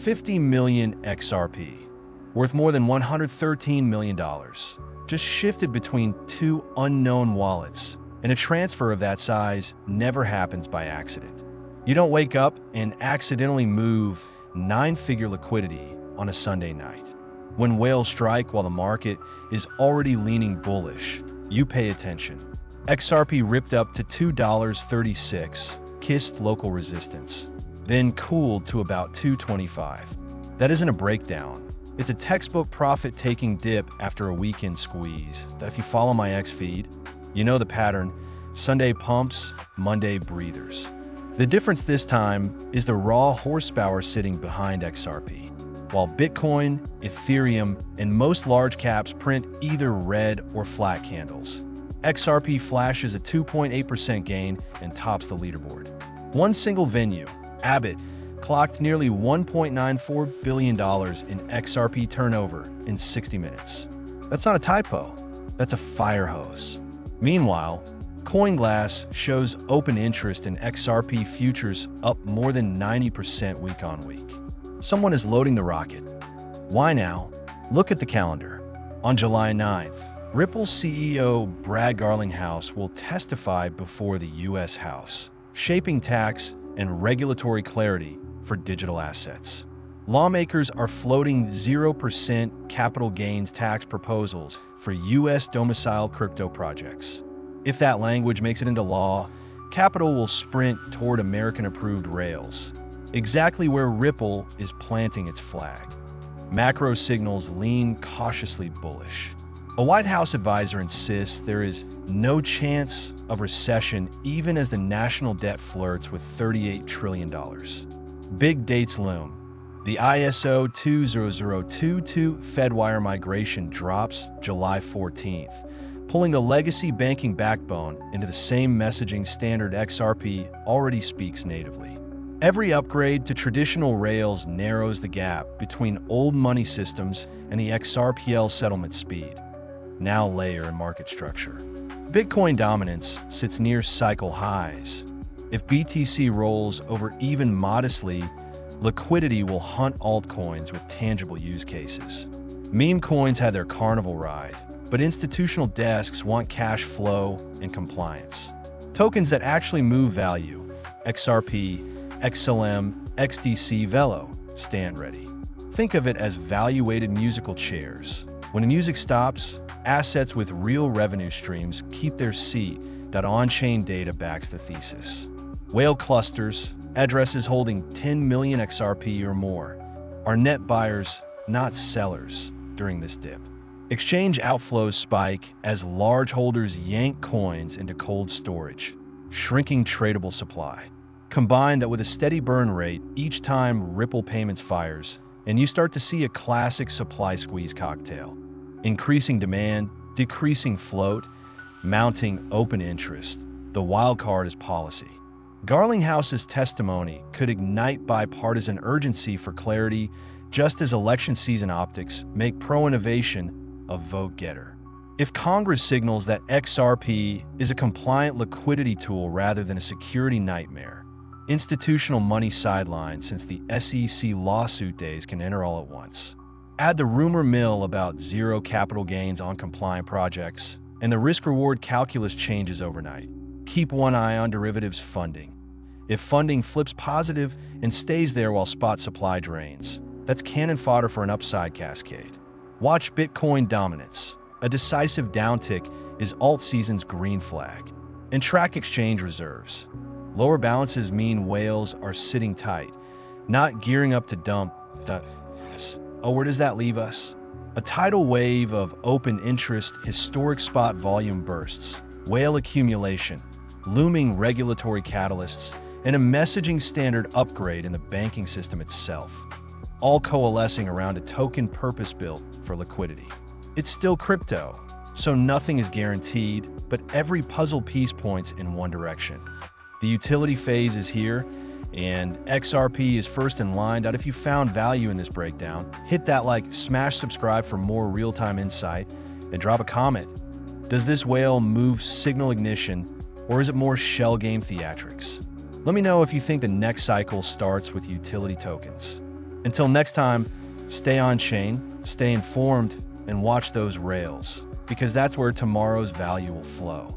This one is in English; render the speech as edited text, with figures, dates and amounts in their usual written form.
50 million XRP, worth more than $113 million, just shifted between two unknown wallets, and a transfer of that size never happens by accident. You don't wake up and accidentally move nine-figure liquidity on a Sunday night. When whales strike while the market is already leaning bullish, you pay attention. XRP ripped up to $2.36, kissed local resistance, then cooled to about $2.25. That isn't a breakdown. It's a textbook profit-taking dip after a weekend squeeze. If you follow my X feed, you know the pattern: Sunday pumps, Monday breathers. The difference this time is the raw horsepower sitting behind XRP. While Bitcoin, Ethereum, and most large caps print either red or flat candles, XRP flashes a 2.8% gain and tops the leaderboard. One single venue, Abbott, clocked nearly $1.94 billion in XRP turnover in 60 minutes. That's not a typo, that's a fire hose. Meanwhile, Coinglass shows open interest in XRP futures up more than 90% week on week. Someone is loading the rocket. Why now? Look at the calendar. On July 9th, Ripple CEO Brad Garlinghouse will testify before the U.S. House, shaping tax and regulatory clarity for digital assets. Lawmakers are floating 0% capital gains tax proposals for U.S. domiciled crypto projects. If that language makes it into law, capital will sprint toward American-approved rails, exactly where Ripple is planting its flag. Macro signals lean cautiously bullish. A White House advisor insists there is no chance of recession even as the national debt flirts with $38 trillion. Big dates loom. The ISO 20022 Fedwire migration drops July 14th, pulling the legacy banking backbone into the same messaging standard XRP already speaks natively. Every upgrade to traditional rails narrows the gap between old money systems and the XRPL settlement speed. Now layer in market structure. Bitcoin dominance sits near cycle highs. If BTC rolls over even modestly, liquidity will hunt altcoins with tangible use cases. Meme coins had their carnival ride, but institutional desks want cash flow and compliance. Tokens that actually move value, XRP, XLM, XDC, Velo, stand ready. Think of it as value-weighted musical chairs. When the music stops, assets with real revenue streams keep their seat. That on-chain data backs the thesis. Whale clusters, addresses holding 10 million XRP or more, are net buyers, not sellers, during this dip. Exchange outflows spike as large holders yank coins into cold storage, shrinking tradable supply. Combine that with a steady burn rate each time Ripple Payments fires, and you start to see a classic supply squeeze cocktail. Increasing demand, decreasing float, mounting open interest. The wild card is policy. Garlinghouse's testimony could ignite bipartisan urgency for clarity, just as election season optics make pro-innovation a vote-getter. If Congress signals that XRP is a compliant liquidity tool rather than a security nightmare, institutional money sidelined since the SEC lawsuit days can enter all at once. Add the rumor mill about zero capital gains on compliant projects, and the risk-reward calculus changes overnight. Keep one eye on derivatives funding. If funding flips positive and stays there while spot supply drains, that's cannon fodder for an upside cascade. Watch Bitcoin dominance. A decisive downtick is alt season's green flag. And track exchange reserves. Lower balances mean whales are sitting tight, not gearing up to dump. Oh, where does that leave us? A tidal wave of open interest, historic spot volume bursts, whale accumulation, looming regulatory catalysts, and a messaging standard upgrade in the banking system itself, all coalescing around a token purpose-built for liquidity. It's still crypto, so nothing is guaranteed, but every puzzle piece points in one direction. The utility phase is here, and XRP is first in line. If you found value in this breakdown, hit that like, smash subscribe for more real-time insight, and drop a comment. Does this whale move signal ignition, or is it more shell game theatrics? Let me know if you think the next cycle starts with utility tokens. Until next time, stay on chain, stay informed, and watch those rails, because that's where tomorrow's value will flow.